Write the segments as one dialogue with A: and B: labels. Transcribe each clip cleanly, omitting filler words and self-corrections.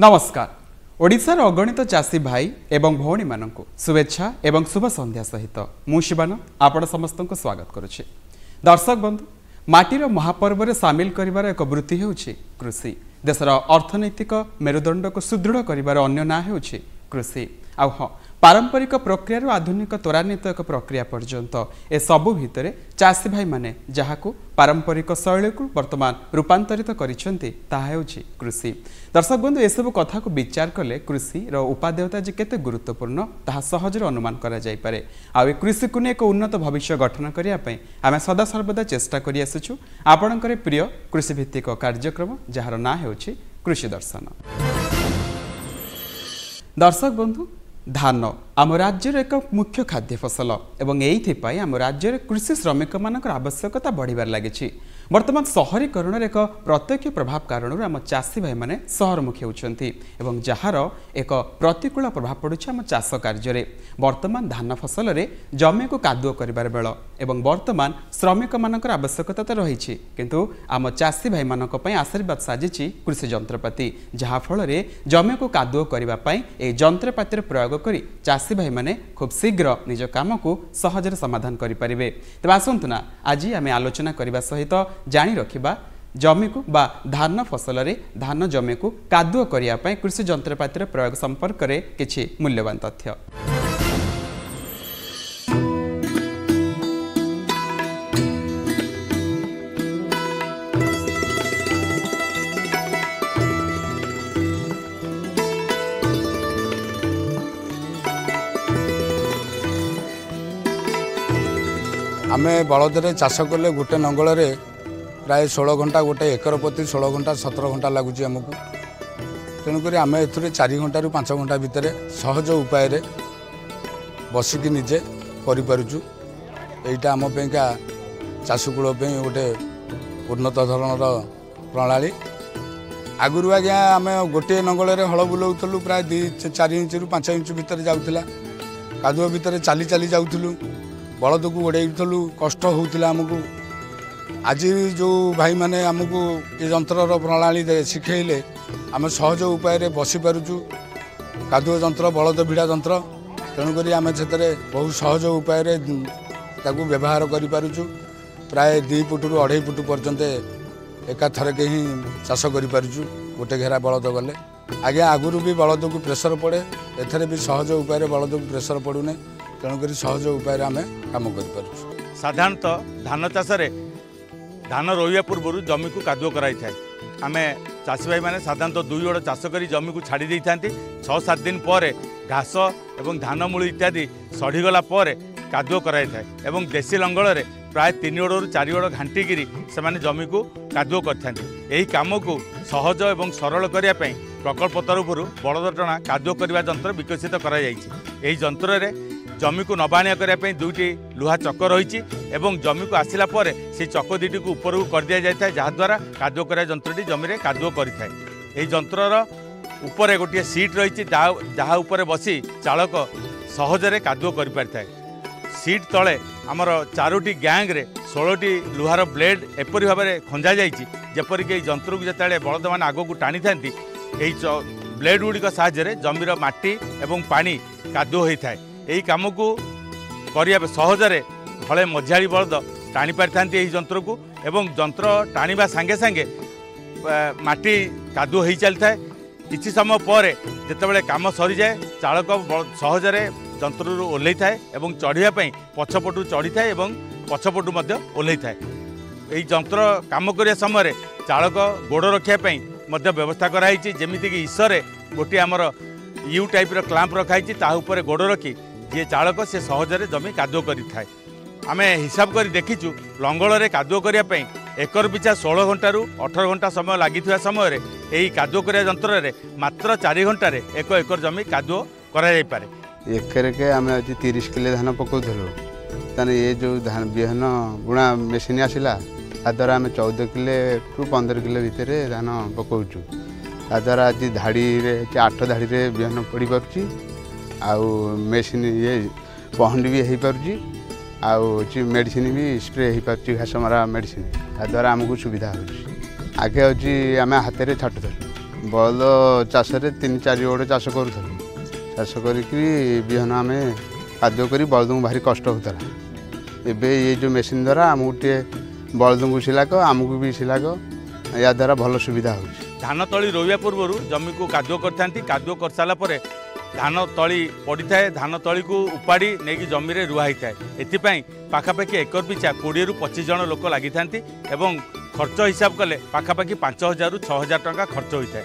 A: नमस्कार। ओडिशार अगणित चाषी भाई एवं भौणी मानक शुभेच्छा एवं शुभ संध्या सहित मु शिवान आपण समस्त को स्वागत करुछि। दर्शक बंधु, माटीर महापर्व रे सामिल करिवार एक वृत्ति हेउछि कृषि। देशर अर्थनैतिक मेरुदंड को सुदृढ़ करिवार अन्य ना हेउछि कृषि। आ पारंपरिक प्रक्रिया आधुनिक त्वरान्वित एक प्रक्रिया पर्यंत ए सबु भितरे चाषी भाई माने जहाकू पारंपरिक शैली को वर्तमान रूपांतरित करिसेंती ताहा हेउछि कृषि। दर्शक बंधु, एसबू कथा को विचार कले कृषि रो उपादेयता जे केते गुरुत्वपूर्ण ताहा सहजरे अनुमान करा जाय पारे। आ ए कृषि को एक उन्नत भविष्य गठन करिया पई आमे सदा सर्वदा चेष्टा करि आसुछु आपणकर प्रिय कृषि भित्तिक कार्यक्रम जहार ना हेउछि कृषि दर्शन। दर्शक बंधु, धान आम राज्यर एक मुख्य खाद्य फसल एवं एइथिपाई आम राज्यर कृषि श्रमिक मानकर आवश्यकता बढ़िबार लागिछि। वर्तमान शहरीकरण एक प्रत्यक्ष प्रभाव कारण आम चाषी भाई माने सहरमुखी होउछंती एवं जहार एक प्रतिकूल प्रभाव पड़ुछि आम चाष कार्य। वर्तमान धान फसल रे जमी को कादुओ करिबार बेल एवं वर्तमान श्रमिक मानकर आवश्यकता तो रही, किंतु आम चाषी भाई मानक पई आशीर्वाद साजिछि कृषि जंत्रपाति, जहा फल रे जमी को कादुओ करिबा पई ए जंत्रपातिर प्रयोग करी चाषी भाई माने खूब शीघ्र निज काम को सहजरे समाधान करि परिबे। तबे आसंतु ना आज आमे आलोचना करिबा सहित जानी रखिबा जमी को बा धान फसल रे धान जमी को कादुओ करिया पई कृषि जंत्रपातिर प्रयोग संपर्क रे किछि मूल्यवान तथ्य।
B: आमे बलदरे चाष कले गोटे नंगल प्राय 16 घंटा गोटे एकर प्रति 16 घंटा 17 घंटा लगुच आमको। तेणुक आम ए 4 घंटा रु 5 घंटा भितर सहज उपाय बसिक निजे करूँ। यहीटा आमका चाषकूल गोटे उन्नत धरणर प्रणाली। आगुरी आज्ञा आम गोटे नंगल हल बुलाऊलु प्राय 4 इंच रु 5 इंच भितर जाऊला। कादुआ भितर चाली चाली जाऊँ, बलद को गोड़ेलु, कष्ट होता आमको। आज जो भाई माने आमको ये जंत्रर प्रणाली शिखेले आम सहज उपाय बसी पारुचु। कादुआ जंत्र, बलद भिड़ा जंत्र, तेणुक आम से बहुत सहज उपाय व्यवहार करूँ। प्राय 2 फुट रु 2.5 फुट पर्यंत एका थरके ही चाष करूँ गोटे घेरा बलद गले। आगे आगुरी भी बलद को प्रेसर पड़े, एथरे भी सहज उपाय बलद को प्रेसर पड़ूने, तेणुक सहज उपाय आम कम कर।
C: साधारणतः धान चाष धान रोइया पूर्व जमी को कादुओ कराई थाए। आम चाषी भाई मैंने साधारणतः 2 जोड़ चाष कर जमी को छाड़ी देता 6-7 दिन पर घास एवं धान मूल इत्यादि सड़ीगला कादुओ कराई थाए एवं देशी लंगल रे प्राय 3 जोड़ 4 जोड़ घाटिकी से जमी को कादुओ कर काम को सहज एवं सरल करने प्रकल्प तरफ बलद टणा कादुओ करने जंत्र विकसित कर जंत्र जमी को नबाणिया करने 2टी लुहा चक रही एवं जमी को आसला से चक 2टी को ऊपर को कर दि जाए जहाद्वारा कादुओ कर जंत्रटी जमी में कादुओ कर जंत्रर ऊपर गोटे सीट रही जहाँ उपर बसी चालक सहजरे कादुओ कर पारि थाए। सीट तले आमर 4टी गैंग रे 16टी लुहार ब्लेड एपरी भाव में खंजा जापरिक जंत्र को जिते बलद मैंने आग को टाणी था ब्लेड गुड़िक साहाय्य जमीर माटी एवं पानी कादुओ होता है। यही कम को करने सहजरे हले मझाड़ी बलद टाणी पारि था जंत्र को एवं जंत्र टाणीबा सांगे सांगे माटी कादुओ हो चलता है। किसी समय पर जितेबाला कम सरी जाए चालक सहजरे जंत्र ओह्लै थाए एवं चढ़ापी पछपटू चढ़ी थाए एवं पछपटू ओह्लै थाए। यही जंत्र कम करने समय चालक गोड़ रखापी व्यवस्था कराई जमीक ईसरे गोटे आमर यू टाइप क्लांप रखाई ताऊपर गोड़ रखी जी चालक से सहजरे जमी कादुओ करें। आम हिसाब कर देखीचु लंगल कादुओ करने एकर पिछा 16 घंटा रु 18 घंटा समय लगी समय यही कादुओ करिया जंत्र मात्र 4 घंटे 1 एकर जमी कादुओ करा जाय पारे।
D: एकर के आम आज 30 किलो धान पकाउलु ताने ये जो धान बिहन बुणा मेसीन आसला ताद्वारा आम 14 किलो रु 15 किलो भितर धान पकाउचु। ताद्वारा आज धाड़ी 8 धाड़ी बिहन पड़ पार्ची आउ मेसीन ये पहंड भी हो पार्ची आउ मेडिसिन भी स्प्रे हो पार्ची घास मरा मेडिसिन ताद्वारा आमको सुविधा हो। आगे हूँ आम हाथ में छाटुल बलद चाष 3-4 गोड़ चाष करूँ चाष करन आम कादुଅ कर बलद को भारी कष्ट होता एबे ये जो मेसीन द्वारा आमको टे बलद को सिलाक आमको भी सिलाक या द्वारा भल सुविधा हो
C: धान तली रोइया पूर्व जमी को कादुଅ करथांती कादुଅ कर साला परे धान तली पड़ी थाए धान तली को उपाड़ी नहीं जमी रे रुआ होता है एथिपाई पाखापाखि एकर पिछा 20 ରୁ 25 जन लोक लगी थांती एवं खर्च हिसाब कले पाखापाखि 5000 ରୁ 6000 टंका खर्च होता है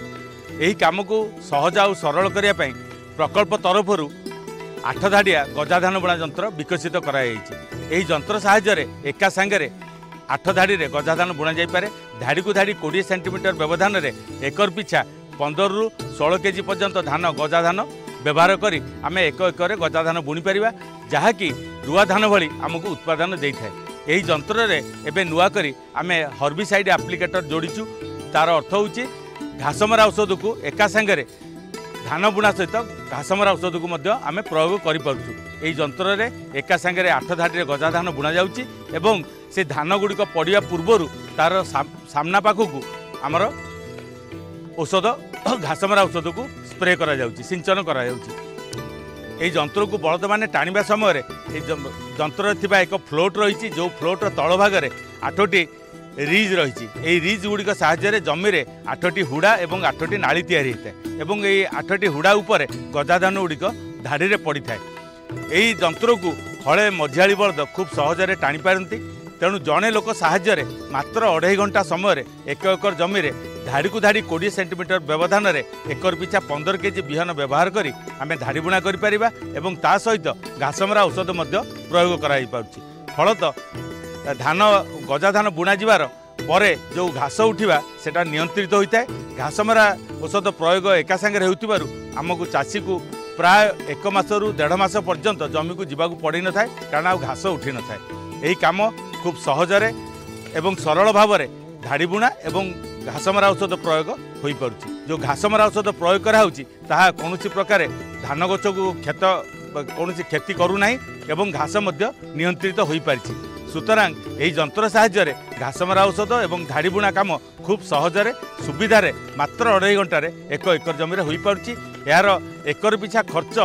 C: यही काम को सहज और सरल करने प्रकल्प तरफर 8 धाड़िया गजाधान बुणा यंत्र विकसित कराई यंत्र साहाय्य एका सांगे 8 धाड़ी में गजाधान बुणा जापे धाड़ी को धाड़ी 20 सेंटीमीटर व्यवधान में एकर पिछा 15 ରୁ 16 केजी पर्यंत धान गजाधान व्यवहार करी आम एक एकर गजाधान बुणी पारिबा जहाँकि रुआ धान भली आमको उत्पादन दे थाए यही यंत्र रे एबे नुआ करी आम हर्बिसाइड एप्लिकेटर जोड़ीचु तार अर्थ होची घासमरा औषध को एका सांगे धान बुणा सहित घासमरा औषध को मध्य आम प्रयोग करिपारुछु एही यंत्र रे एका सांगे 8 धाड़ी में गजाधान बुणा जाउची एवं से धान गुड़िक पड़िया पूर्वर तार सामना पाखक आमर औषध घासमरा औषध को स्प्रे करा जाउची सिंचन करा जाउची एही यंत्र को बलद माने टाणिबा समय यंत्र थिबा एक फ्लोट रही जो फ्लोटर तल भाग में 8टी रिज रही रिज गुड़िक साहाय्य जमी में 8टी हुड़ा और 8टी नाली तैयारी होता है और ये 8टी हुड़ा उपर गजाधान गुड़िक धाड़ी में पड़ी थाए यही यंत्र को हले मझियाली बलद खूब सहजरे टाणी पारती तेणु जड़े लोक साहाय्य मात्र 2.5 घंटा समय एक एकर जमी में धाड़ी को धाड़ी 20 सेंटीमीटर व्यवधान में एकर पिछा 15 केजी बिहन व्यवहार करी आम धाड़ी बुणा करिपारिबा एवं ता सहित घासमरा औषध मध्य प्रयोग कराई पारुछि फलत धान गजाधान बुणा जिबार परे जो घास उठिबा सेटा नियंत्रित होता है घासमरा औषध प्रयोग एका संगे होतिबारु आमको चाषी को प्राय 1 मास रु 1.5 मास पर्यंत जमी को जीवा पड़ी न थाए कारण आ घास उठी न थाए यही काम खूब सहजरे एवं सरल भाव में धाड़ी बुणा एवं घासमरा औषध प्रयोग हो पारुछि जो घासमरा औषध प्रयोग कराउछि ताहा कोनोसी प्रकार धान गछ को कोनोसी क्षति करूना एवं घास मध्य नियंत्रित हो पारिछि सुतरां यही यंत्र साहाय्य घासमरा औषध एवं धाड़ी बुणा काम खूब सहजरे सुविधारे मात्र 2.5 घंटे एक एकर जमी हो पारुछि यार एकर पिछा खर्च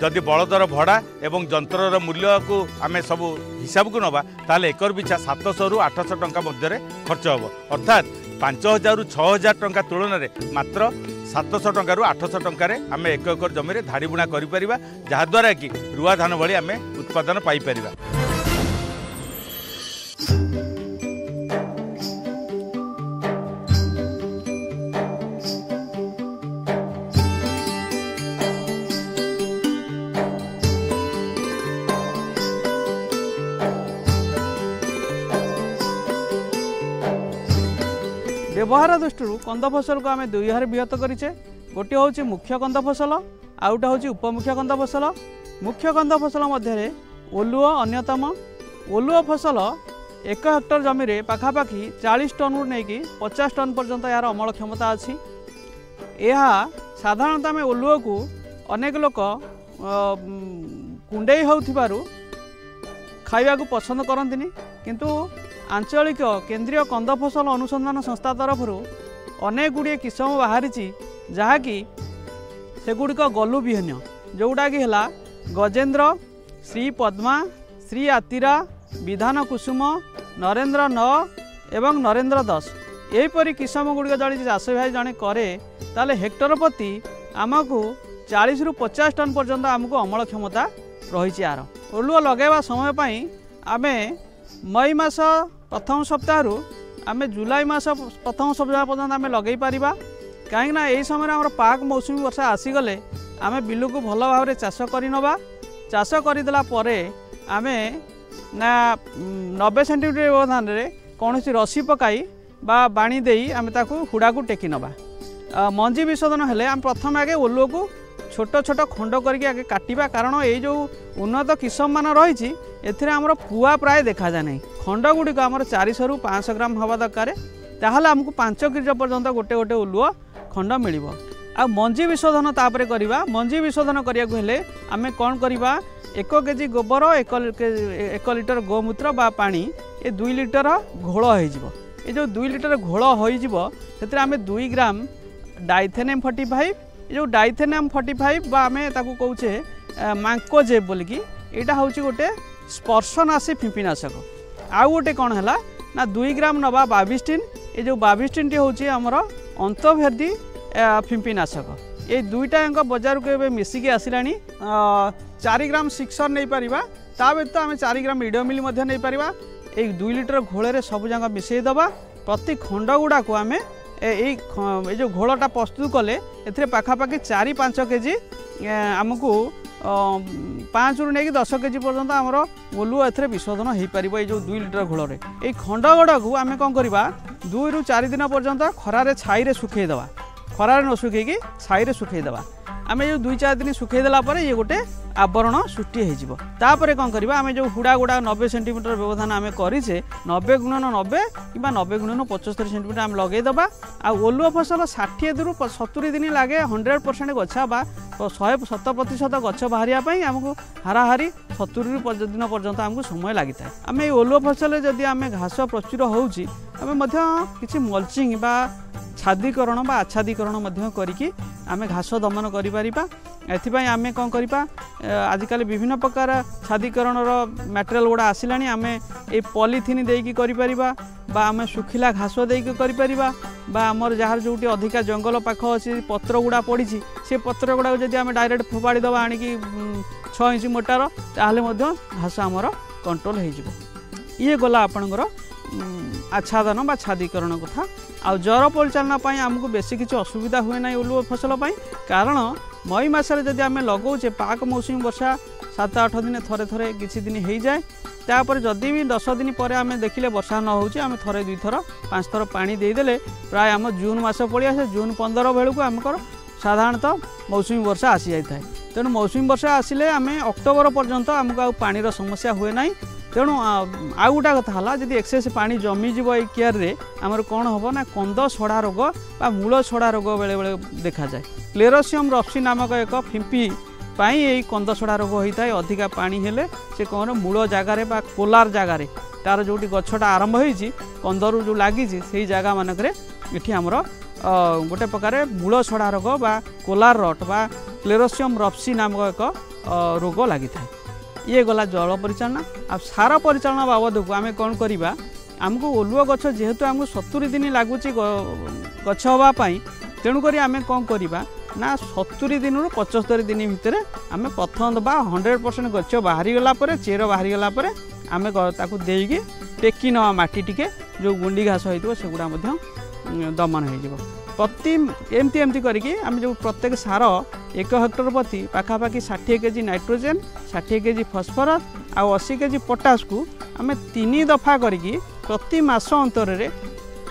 C: जदि बलदर भड़ा एवं यंत्रर मूल्य को आम सब हिसाब को नवा ताले एकर पिछा 700 ରୁ 800 टंका मध्य खर्च हम अर्थात 5000 ରୁ 6000 टंका तुलन में मात्र 700 टंका ରୁ 800 टंका आम एक एकर जमी धाड़ी बुणा करिपारिबा जहाद्वारा कि रुआ धान भली आम उत्पादन पाइपर।
E: व्यवहार दृष्टि कंद फसल को आम 2 भाग विहत करें गोटे हूँ मुख्य कंद फसल आउटा हूँ उपमुख्य कंद फसल मुख्य कंद फसल मध्य ओलुओ अन्यतम ओलुओ फसल 1 हेक्टर जमी में पाखापाखि 40 टन रु नहीं 50 टन पर्यंत यार अमल क्षमता अच्छी यह साधारणतः आम ओलुओ को अनेक लोक कुंडे होथिबारु खाइबा को पसंद करंतिनी किंतु आंचलिक केंद्रीय कंद फसल अनुसंधान संस्था तरफ अनेक गुड़िए किस्म बाहरी जहाँकि सेगुड़िक गलु बिहन जोटा कि है गजेन्द्र श्री पद्मा श्री आतिरा विधान कुसुम नरेन्द्र न एवं नरेन्द्र 10 यहीपरि किस्म गुड़िक जड़े चाष भाई जड़े कै ताले हेक्टर प्रति आमको 40 ରୁ 50 टन पर्यंत आमको अमल क्षमता रही यार ओलुओ लगेवा समय आम मई मास प्रथम सप्ताह आम जुलाई मास प्रथम सप्ताह पर्यंत आम लगे पारिबा कहीं यही समय आम पाक मौसुमी वर्षा आसीगले आम बिल को भल भाव में चाष करनवा चाष करदेला आम ना 90 सेंटीमीटर व्यवधान में कौन रसी पकाई बा बाणी दे आम हुड़ा को टेकी नवा मंजी विशोधन हेले आम प्रथम आगे ओलुओ को छोट छोट खंड करके आगे काटिबा कारण ये जो उन्नत किस्म मान रही एथिरे पुआ प्राय देखा जाए नहीं खंड गुड़िक आम 400 ରୁ 500 ग्राम हवा दरकार ताहले आमको 5 केजी पर्यंत गोटे गोटे ओलुओ खंड मिल आ मंजी विशोधन तापर करवा मंजी विशोधन करने आम कौन करवा 1 केजी गोबर 1 लिटर गोमूत्र बा पानी ये 2 लिटर घोल हो जो 2 लिटर घोल हो आम 2 ग्राम डाइथेनियम 45 जो डाइथेनियम 45 बा आमे ताकू कहूचे मांकोजेब बोलिकी यहाँ हूँ गोटे स्पर्शनाशी फिंपीनाशक आउ गोटे कौन है ना 2 ग्राम नवा बाविस्टिन ये जो बाविस्टिन टी हूँ आमर अंतर्भेदी फिंपीनाशक ये दुईटा बजार को मिसिकी आसला 4 ग्राम सिक्सर नहीं पारिबा ता व्यतीत आम 4 ग्राम इडोमिल नहीं पारिबा 2 लिटर घोल सब जगह मिसईदबा प्रति खंड गुड़ा को आम ये जो घोलटा प्रस्तुत कले ए पाखापाखि 4-5 केजी आमको 5 रु नहीं 10 केजी पर्यंत आमर ओलुओ ए विशोधन हो पार ये जो 2 लिटर घोल ये खंड गुड़ा को आम कौन करवा 2 रु 4 दिन पर्यंत खरारे छाई सुखेदेवा खरारे न सुखेकी छाई सुखेदेवा आम जो 2-4 दिन सुखेदेला ये गोटे आवरण सृष्टि होपर कौन करवा आम जो हुड़ा गुड़ा 90 सेंटीमीटर व्यवधान आम करे 90 गुणन 90 कि 90 गुणन 75 सेंटीमीटर आम लगेदेवा आ ओलुओ फसल 60 रु 70 दिन लगे 100% गछा बा 100% गछ बाहर आमको हाराहारी 70 दिन पर्यंत आमको समय लगी था आम ये ओलुओ फसल जदि आम घास प्रचुर होची आम किसी मल्चिंग बा छादीकरण बा आच्छादीकरण करिकी आम घास दमन करिपारिबा एथिपाई आमे कौन करिपा आजिकल विभिन्न प्रकार छादीकरण मटेरियल गुड़ा आसिला आम ये पॉलीथिन देकी करिपारिबा बा आम सुखिला घास देकी करिपारिबा बा आमर जहाँ जो अधिका जंगल पाख अच्छी पत्र गुड़ा पड़ी से पत्र गुड़ा जब आम डायरेक्ट फोपाड़ी दबा आणिकी 6 इंच मोटार ताहले घास आमर कंट्रोल हो ये गला आपणकर आच्छादन बा छादीकरण कथा आ जर परिचालना आमको बेसी किसी असुविधा हुए ना ओलुओ फसल कारण मई मसरे जब आम लगौचे पाक मौसुमी वर्षा 7-8 दिन थरे थरे किसी दिन हो जाए तापर जदि भी 10 दिन पर आम देखिले वर्षा न हो थे 2 थर 5 थर पानी देदेले प्राय आम जून मास पड़ी आसे जून 15 बेलू आमकर साधारणतः मौसुमी वर्षा आसी जाए तेणु मौसुमी वर्षा आसिले आम अक्टोबर पर्यंत आमको पानीर समस्या हुए ना तेणु आउ गोटा कथा है जब एक्सेस पानी जमीज कियार आमर कौन हम ना कंद छड़ा रोग बा मूल छड़ा रोग बेले बेले देखा जाए क्लेरोसियम रप्सी नामक एक फिंपी पाई यही कंद छड़ा रोग होता है अधिका पानी हेले से कौन मूल जगार बा कोलार जगार तार जो गछटा आरंभ होती कंदरू जो लगी से जगह मानक ये आमर गोटे प्रकार मूल छड़ा रोग बा कोलार रट बा क्लेरोसियम रप्सी नामक एक रोग लगी था ये गला जल परिचालना आ सार परिचालना बाबद को आम कौन करवा आमको ओलुओ गछ जेहेतु आमको 70 दिन लगुच गछ हाँपाई तेणुक आम कौन करवा ना 70 दिन रु 75 दिन भितर आम प्रथम दबा 100% गछ बाहरीगला चेर बाहरीगला आम ताकू देकी टेकी नवा माटी टिके जो गुंडी घास होता सेगुड़ा दमन हो प्रति एमती एमती करके आम जो प्रत्येक सार 1 हेक्टर प्रति पाखापाखि 60 केजी नाइट्रोजेन 60 केजी फस्फरस आ 80 केजी पोटास को आम 3 दफा करके प्रति मास अंतर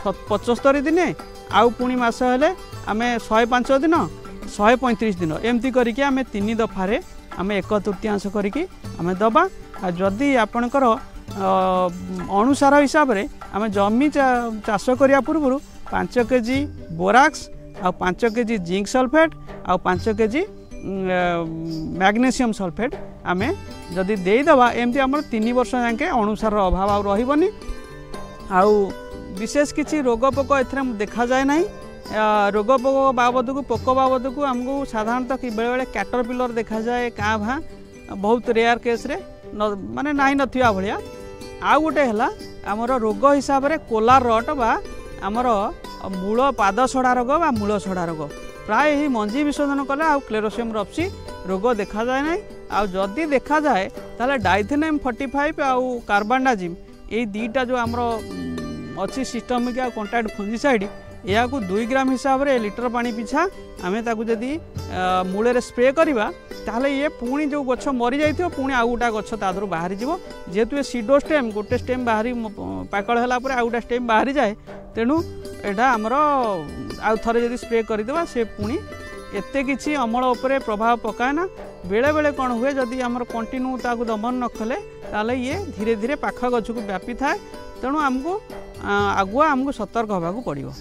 E: 75 दिन आउ पुणी मास हेले आम 105 दिन 135 दिन एमती करके आम 3 दफारे आम 1/3 करके आम दबा जदि आपणकर अनुसार हिसाब से आम जमी चाष करिया पूर्व 5 केजी बोराक्स आ 5 केजी जिंक सल्फेट आ 5 केजी मैग्नेशियम सल्फेट आम जदि देदेवा एमती आम 3 वर्ष जाके अनुसार अभाव आ रही आउ विशेष किसी रोग पोक ए देखा जाए ना रोग पोक बाबद को पोक बाबद को आमको साधारणतः कि बेले बेले कैटरपिलर देखा जाए क्या भाँ बहुत रेयर केस रे माने नाई नथिया भलिया आ गोटे है आमर रोग हिसाब से कोलार रट बा आमर मूल पाद छड़ा रोग बा मूल छड़ा रोग प्राय ही मंजी विशोधन कले आ क्लेरोसियम रप्सी रोग देखा जाए ना आ जदि देखा जाए ताले डाइथेनियम 45 आउ कार्बांडाजिम ये दुईटा जो आमर अच्छी सिस्टमिक आ कॉन्टैक्ट फंजीसाइड या 2 ग्राम हिसाब से लिटर पानी पिछा आम जदि मूल स्प्रे करवा ताहले ये पुणी जो गछ मरी जाइथिबो पुणी आउ गोटा गछ तादरू बाहरी जीवो जेहेतु ये सीडो स्टेम गोटे स्टेम बाहरी पाकल होला पर आउ गोटा स्टेम बाहरी जाए तेणु एटा हमर आउ थरे जदि स्प्रे करदेवा से पुणी एते किछि अमल उपरे प्रभाव पकाए ना बेले बेले कौन हुए जदि आमर कंटिन्यू ताकू दमन न कले ताले ये धीरे धीरे पाख गछ को व्यापी थाए तेणु आमको आगुआ आमको सतर्क होबाकू पड़िबो।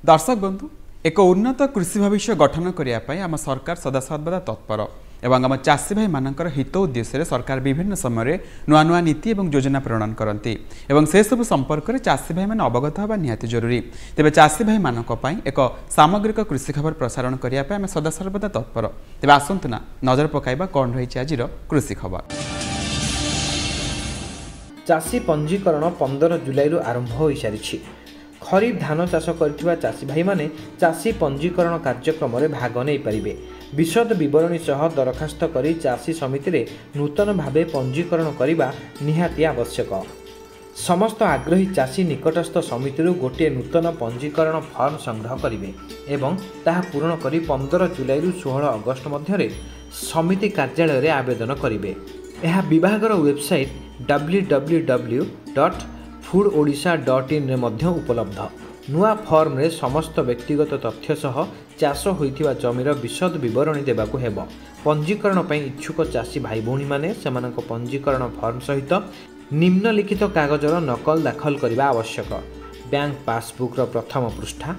A: दर्शक बंधु एक उन्नत कृषि भविष्य गठन करने आम सरकार सदासर्वदा तत्पर एवं आम चाषी भाई मानकर हित उद्देश्य सरकार विभिन्न समय नुआ नुआ नीति और योजना प्रणयन करती एवं से सब संपर्क में चाषी भाई मैंने अवगत होगा निहाती जरूरी। तेज चाषी भाई मानक एक सामग्रिक कृषि खबर प्रसारण करने आम सदासर्वदा तत्पर। तेज आसतु ना नजर पकाइबा कौन रही आज कृषि खबर।
F: चाषी पंजीकरण 15 जुलाई आरंभ हो सारी। खरीफ धान चाष कर चाषी भाई माने चाषी पंजीकरण कार्यक्रम में भाग नहीं पारे। विशद विवरणी सह दरखास्त करी चाषी समिति रे नूतन भावे पंजीकरण करने निहाती आवश्यक। समस्त आग्रही चाषी निकटस्थ समिति गोटे नूतन पंजीकरण फॉर्म संग्रह करेंगे एवं ताहा पूरण करी 15 जुलाई 16 अगस्त मध्य समिति कार्यालय रे आवेदन करेंगे। यह विभागर वेबसाइट www.foododisha.in रे मध्य उपलब्ध। नुआ फॉर्म रे समस्त व्यक्तिगत तथ्य सह चाष होइथिबा जमीर विशद विवरणी देबाकू हेबो। पंजीकरण पई इच्छुक चाषी भाई भौणी माने सेमानक पंजीकरण फॉर्म सहित निम्नलिखित कागजर नकल दाखल करने आवश्यक। बैंक पासबुक रो प्रथम पृष्ठा,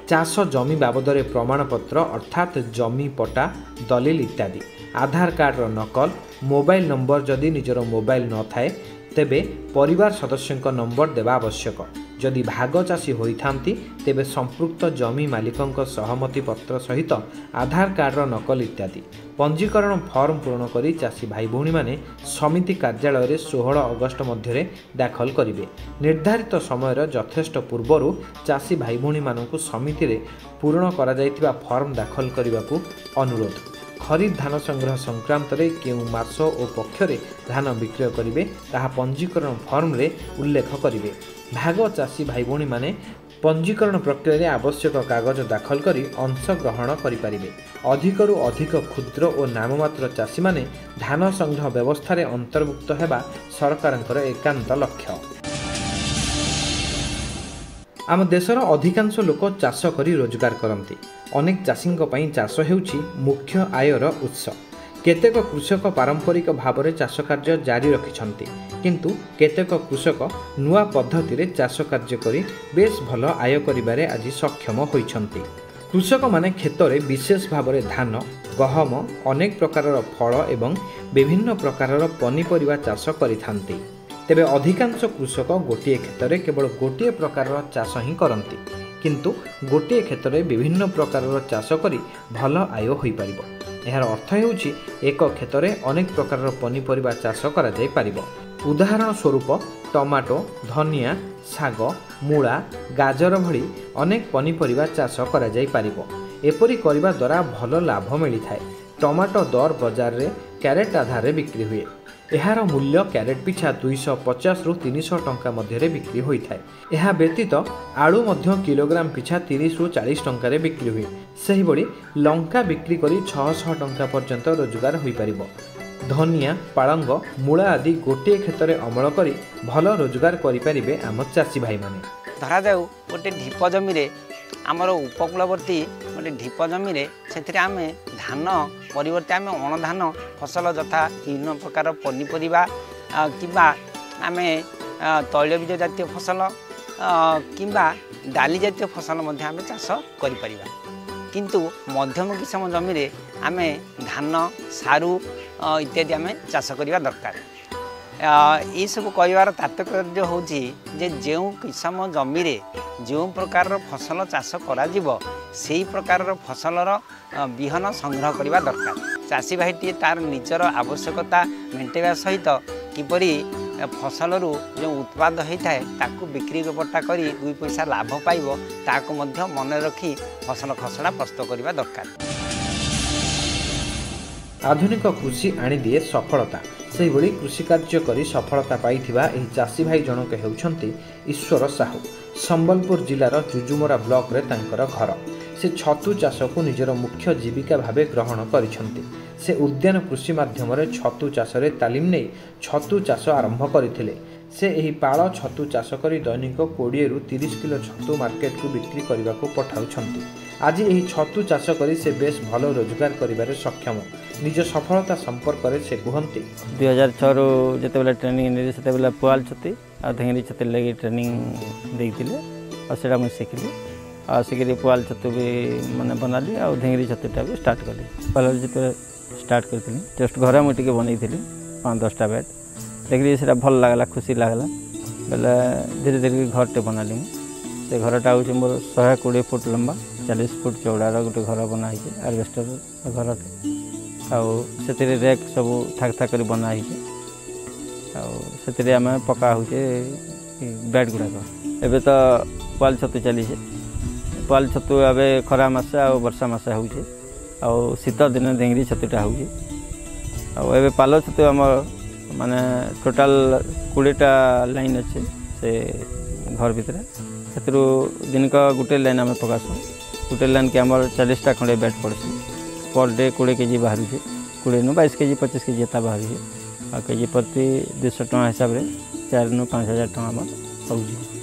F: चाष जमी बाबदरे प्रमाणपत्र अर्थात जमी पट्टा दलिल इत्यादि, आधार कार्ड रो नकल, मोबाइल नंबर जदि निजर मोबाइल न थाए तेबे परिवार सदस्यଙ୍କ नंबर देवा आवश्यक। जदि भाग चाषी होइथांती तेबे संपृक्त जमी मालिकଙ୍କ सहमति पत्र सहित आधार कार्ड रो नकल इत्यादि। पंजीकरण फॉर्म पूर्ण करी चाषी भाई भौणी माने समिति कार्यालय रे 16 अगस्त मध्य दाखल करिवे। निर्धारित समय यथेष्ट पूर्वरु चाषी भाई भौणी मानकु समिति रे पूर्ण करा जायतिबा फॉर्म दाखल करबाकू अनुरोध। खरीफ धान संग्रह संक्रांत रे केउ मास और पक्षरे धान विक्रय करिवे ताहा पंजीकरण फॉर्म रे उल्लेख करिवे। भाग चाषी भाई भौणी माने पंजीकरण प्रक्रिया रे आवश्यक कागज दाखल करी अंश ग्रहण करि पारिबे। अधिकरु अधिक क्षुद्र और नाममात्र चाषी माने धान संग्रह व्यवस्था रे अंतर्भुक्त हेबा सरकारंकर एकांत लक्ष्य। आम देशर अधिकांश लोक चाष करी रोजगार करती। अनेक चाषी चाष हेउछि मुख्य आयर उत्स। केतेक कृषक पारंपरिक भाव में चाष कार्य जारी रखिछंती, किंतु केतेक कृषक नुआ पद्धति रे चाष कार्य करी बेस भल आय करिबारे आज सक्षम होइछंती। कृषक माने खेत रे विशेष भाव में धान, गहम, अनेक प्रकार फल एवं विभिन्न प्रकार पनीपरिबा चाष करिथांती। तेबे अधिकांश कृषक गोटे क्षेत्र में केवल गोटे प्रकार चाष ही करती, किंतु गोटे क्षेत्र में विभिन्न प्रकार चाष करी भल आय हो पारिबो। यार अर्थ हेउछि एक क्षेत्र में अनेक प्रकार पनीपरिबा चाष करा जाय पारिबो। उदाहरण स्वरूप टमाटो, धनिया, साग, मूला, गाजर भली अनेक पनीपरिबा चाष करा जाय पारिबो। एपरि करिबा द्वारा भल लाभ मिलिथाय। टमाटो दर बाजार रे कैरेट आधार रे बिक्री हुए। एहार मूल्य कैरेट पिछा 250 रु 300 टंका मध्य बिक्री होइथाय। एहा व्यतीत आलू मध्य किलोग्राम पिछा 30 रु 40 टंका रे बिक्री हुए। सही बड़ी लंका बिक्री करी 600 टंका पर्यंत रोजगार होई परिबो। धनिया, पालंग, मूला आदि गोटे क्षेत्र में अमल करी भल रोजगार करि परिबे आम चाषी भाई माने।
G: धरा जाऊ गोटे ढीप जमी रे आमर उपकूलवर्ती गोटे ढीप जमी रे सेथिरे आमे धान परिवर्ते आमे अणधान फसल यथा विभिन्न प्रकार पनीपरिबा किंबा आमे तैलबीज जातीय फसल किंबा डाली जातीय फसल मध्य आमे चाष करि परिबा। किंतु मध्यम किसम जमी रे आमे धान, सारू इत्यादि आमे चाष करिबा दरकार। ये सब कहबार तात्पर्य होची जे जो किसम जमी रे जो प्रकार फसल चाष करा जीवो सेही प्रकार फसलर बिहन संग्रह करने दरकार। चाषी भाईटी तार निजर आवश्यकता मेंटेवा सहित किपरि फसलरू जो उत्पाद होता है ताकू बिक्री बट्टा करी 2 पैसा लाभ पाइबो ताकू मध्य मन रखी फसल खसड़ा प्रस्तुत करने दरकार।
F: आधुनिक कृषि आनी दिए सफलता। से भली कृषि कार्य करी सफलता पाइथिबा एही चाषी भाई जनक हेउछंती ईश्वर साहू। संबलपुर जिलार जुजुमरा ब्लॉक रे तांकर घर। से छतु चाष को निजर मुख्य जीविका भावे ग्रहण करिछंती। से उद्यान कृषि माध्यम रे छतु चाष रे तालीम नै छतु चाष आरंभ करथिले। से एही पाळ छतु चाष करी दैनिक 20 रु 30 किलो छतु मार्केट को बिक्री करने को पठाउछंती। आज यही छतु चाष करी से बेस भल रोजगार करिबारे सक्षम। निज सफलता संपर्क में से कहते
H: 2006 रु जिते ट्रेनिंग ने से पुआल छती आ धेंगरी छती लगी ट्रेनिंग देइतिले आ सेटा मुझे शिखली आ शिखरी पुआल छतु भी माने बनाली आ धेंगरी छतुटा भी स्टार्ट कली। पहले जिते स्टार्ट करी जस्ट घर मुझे बनई 5-10टा बेड देखिए से भल लगला खुशी लगला बेले धीरे धीरे घरटे बनाली से घरटा हूँ मोर 120 फुट लंबा 40 फुट चौड़ार गोटे घर बनाई आरवेस्टर घरटे आउ रेक सब थाक थाक कर बनाई आम पका हो बेड गुड़ाक एवं तो पुआल छतु चली पुआल छतु ए खरा मस आ वर्षा मस हो शीत दिन डेंगरी छतुटा हो पाल छतु आम माने टोटाल 20टा लाइन अच्छे से घर भितर से दिन का गोटे लाइन आम पकासु गोटे लाइन के आम 40टा खंडे बेड पड़सी पर डे 20 केजी बाहर 20 नु 22 केजी 25 केजी एता बाहर आ केजी प्रति 200 टका हिसाब से 4 नु 5000 टका आम हो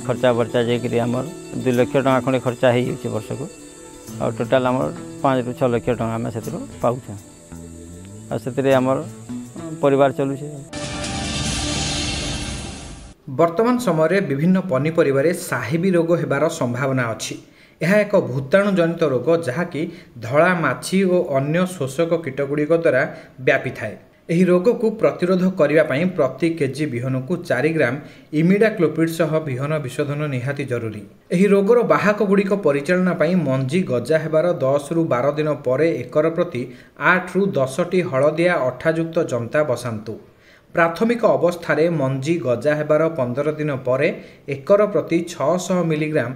H: खर्चा बर्चा जाकि आम 2 लाख टका खंडे खर्चा हो वर्ष को आ टोटाल आम 5 ରୁ 6 लाख टका आम से पाऊँ आ आमर परिवार चलुचे।
F: वर्तमान समय विभिन्न पनीपरिबारे साहेबी रोग हेबार संभावना अछि। यह एक भूताणु जनित रोग जहाँकि धला माछी और अन्य शोषक कीटगुड़िक द्वारा व्यापी थाए। ଏହି ରୋଗକୁ ପ୍ରତିରୋଧ କରିବା ପାଇଁ ପ୍ରତି କେଜି ବିହନକୁ 4 ଗ୍ରାମ ଇମିଡାକ୍ଲୋପିଡ୍ ସହ ବିହନ ବିଶୋଧନ ନିହାତି ଜରୁରୀ। ଏହି ରୋଗର ବାହକଗୁଡ଼ିକ ପରିଚାଳନା ପାଇଁ ମଞ୍ଜି ଗଜା ହେବାର 10 ରୁ 12 ଦିନ ପରେ ଏକର ପ୍ରତି 8 ରୁ 10ଟି ହଳଦିଆ ଅଠାଯୁକ୍ତ ଜନ୍ତା ବସାନ୍ତୁ। ପ୍ରାଥମିକ ଅବସ୍ଥାରେ ମଞ୍ଜି ଗଜା ହେବାର 15 ଦିନ ପରେ ଏକର ପ୍ରତି 600 ମିଲିଗ୍ରାମ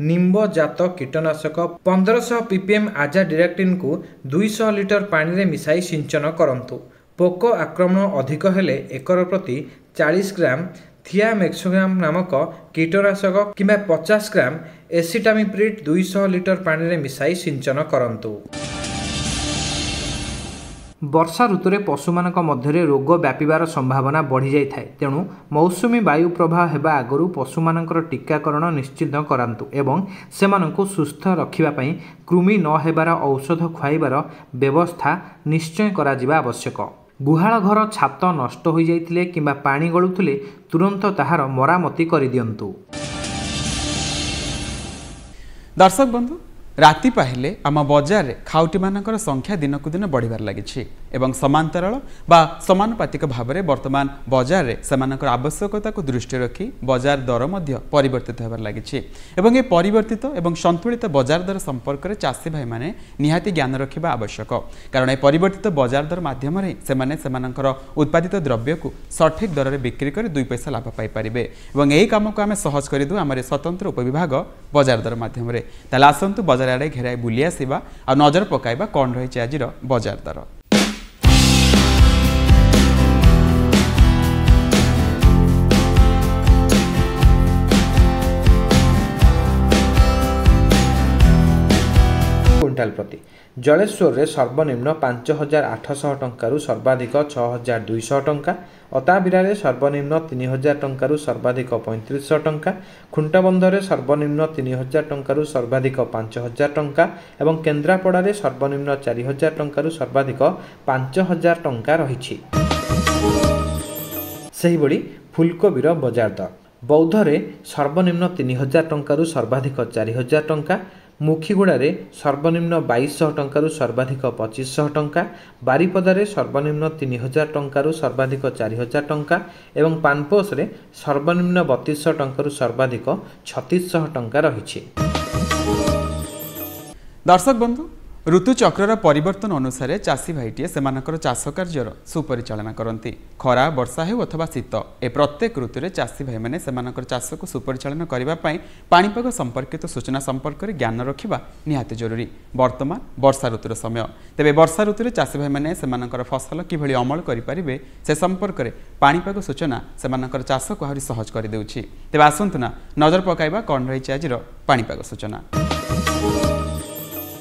F: ନିମ୍ବଜାତ କୀଟନାଶକ 1500 ppm ଆଜାଡିରେକ୍ଟିନ୍କୁ 200 ଲିଟର ପାଣିରେ ମିଶାଇ ସିଞ୍ଚନ କରନ୍ତୁ। पोक आक्रमण अधिक हेले एकर प्रति 40 ग्राम थियामेक्सोग्राम नामक कीटनाशक किंबा 50 ग्राम एसिटामिप्रिड 200 लिटर पानी रे मिसाई सिंचन करंतु। वर्षा ऋतुरे पशुमानक मध्यरे रोग व्यापिबार संभावना बढ़ी जाय थाए। तेणु मौसुमी वायु प्रभाव हेबा आगरु पशुमानकर टीकाकरण निश्चित करांतु एवं सेमानंकु सुस्थ रखिबा पई कृमि न हेबार औषध खुआइबार व्यवस्था निश्चय करा जिबा आवश्यक। गुहाळ घर छात नष्ट हो जाइतिले किंबा पानी गळुथिले तुरंत ताहार मरामती करि दियंतु।
A: दर्शक बंधु राति पाहिले आम बजार रे खाउटी मानकर संख्या दिनकु दिन बढ़िबार लागिछि एवं समांतराल बा समानुपातिक भाव में वर्तमान बजार रे सेमानकर आवश्यकता को दृष्टि रखी बजार दर मध्य परिवर्तित होबार लागिछि एवं ए परिवर्तित एवं संतुलित बजार दर संपर्क में चाषी भाई माने निहाती ज्ञान रखिबा आवश्यक। कारण ए परिवर्तित बजार दर माध्यम रे सेमाने सेमानकर उत्पादित द्रव्य को सठिक दर रे बिक्री कर 2 पैसा लाभ पाई परिबे एवं एही काम को आमे सहज करि दु हमरे स्वतंत्र उपविभाग बजार दर माध्यम रे। ताले आसंतु बजार आड़े घेराई बुली आसीबा आ नजर पकाइबा कोन रहिछि आजिर बजार दर।
F: क्विंटाल प्रति जलेश्वर रे सर्वनिम्न 5800 टंकारु सर्वाधिक 6200 टंका, अताबिरा रे सर्वनिम्न 3000 टंकारु सर्वाधिक 3500 टंका, खुंटाबंधरे सर्वनिम्न 3000 टंकारु सर्वाधिक 5000 टंका एवं केन्द्रापड़ा रे सर्वनिम्न 4000 टंकारु सर्वाधिक 5000 टंका रहिछि। सेही बड़ी फुलकोबीर बजार दर बौद्धरे सर्वनिम्न 3000 टंकारु सर्वाधिक 4000 टंका, मुखीगुड़े सर्वनिम्न 2200 टंकारु सर्वाधिक 2500 टंका, बारिपदारे सर्वनिम्न 3000 टंकारु सर्वाधिक 4000 टंका एवं पानपोस रे सर्वनिम्न 3200 टंकारु सर्वाधिक 3600 टंका रहिछि।
A: दर्शक बंधु ऋतुचक्र परिवर्तन अनुसार चाषी भाईटीए सेमानकर चाष कार्यर सुपरिचालना करती। खरा वर्षा हो अथवा शीत ए प्रत्येक ऋतु चाषी भाई मैंने सेमानकर चाष को सुपरिचालन करने पाणीपाग संपर्कित सूचना संपर्क में ज्ञान रखा निहाती जरूरी। वर्तमान वर्षा ऋतुर समय तेरे वर्षा ऋतु चाषी भाई मैंने सेमानकर फसल किभली अमल करें से संपर्क में पाणीपाग सूचना सेमानकर चाष को आहरी सहज कर देउछि। तेबे आसंतु ना नजर पकाइबा कोन रहिछि आजिर पाणीपाग सूचना।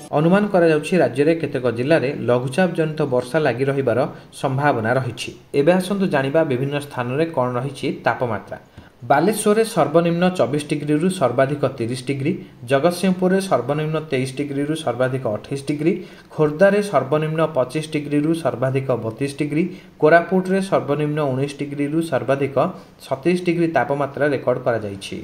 F: अनुमान करा जाउछि राज्य रे केतेक जिल्ला रे लघुचाप जनित वर्षा लागि रहिबार संभावना रहिछि। एबे आसंतु जानिबा विभिन्न स्थान रे कोन रहिछि तापमात्रा। बालेश्वर सर्वनिम्न 24 डिग्री रु सर्वाधिक 30 डिग्री, जगतसिंहपुर सर्वनिम्न 23 डिग्री रु सर्वाधिक 28 डिग्री, खोर्धा रे सर्वनिम्न 25 डिग्री रु सर्वाधिक 32 डिग्री, कोरापुट रे सर्वनिम्न 19 डिग्री रु सर्वाधिक 27 डिग्री तापमात्रा रेकर्ड करा जाइछि।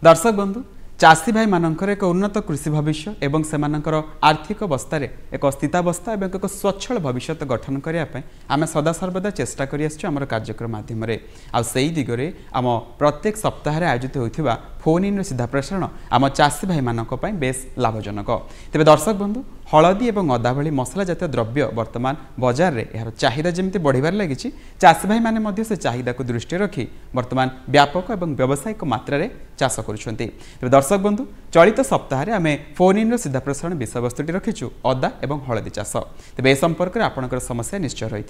A: दर्शक बंधु चाषी भाई मानकर एक उन्नत कृषि भविष्य एवं सेमानकर आर्थिक अवस्था एक स्थितावस्था और एक स्वच्छल भविष्य गठन करने आम सदासर्वदा चेष्टा कर कार्यक्रम माध्यम आई दिगरे आम प्रत्येक सप्ताह आयोजित होता फोन इन सीधा प्रसारण आम चाषी भाई मानक बेस लाभजनक। तेज दर्शक बंधु हलदी और अदा भली मसला जातीय द्रव्य वर्तमान बजार में यार चाहिदा जमी बढ़िबार लगी चाषी भाई मैंने से चाहिदा को दृष्टि रखी वर्तमान व्यापक और व्यावसायिक मात्रा रे चाष करुछंती। तेज दर्शक बंधु चलित सप्ताह आम फोन इन सीधा प्रसारण विषयवस्तुटी रखीचु अदा और हलदी चाष। तेज ए संपर्क में आपंकर समस्या निश्चय रही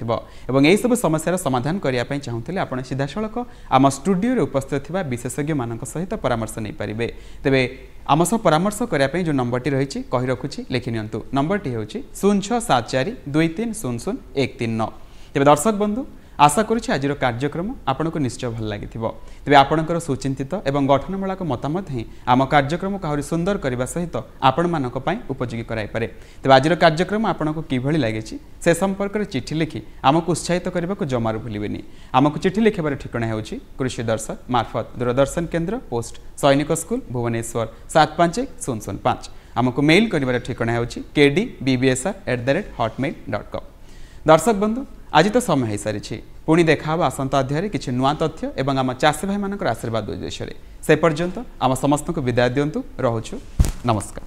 A: सब समस्यार समाधान करने चाहूँगे आप सीधा सड़क आम स्टूडियो उपस्थित थिबा विशेषज्ञ मानक सहित परामर्श नहीं पारे। तेबे आम सह परामर्श करने जो नंबरटी रही कही रखुच्छी लिखि नियंतु। नंबरटी हूँ 0674 2300 139। तेज दर्शक बंधु आशा करुच्छे आज कार्यक्रम आपको निश्चय भल लगी तेज आपणकर सुचिंतित एवं गठनमूलक मतामत ही आम कार्यक्रम को आहरी सुंदर करने सहित आपण मानक उपयोगी कराइपे। तेज आज कार्यक्रम आपको किभली लगी से संपर्क में चिठी लिखि आमको उत्साहित करने को जमार भूलें। आमको चिठी लिखबार ठिकाना हो कृषि दर्शक मार्फत दूरदर्शन केन्द्र पोस्ट सैनिक स्कूल भुवनेश्वर 75105। आमको मेल कर ठिकाना हो kdbbsr@hotmail.com। दर्शक बंधु आज तो समय हो सारी पुणी देखा आसंता अध्याय किसी नुआ तथ्य एवं आम चाषी भाई मानकर आशीर्वाद उद्देश्य से पर्यंत आम समस्त को विदाय दिंतु। रोचु नमस्कार।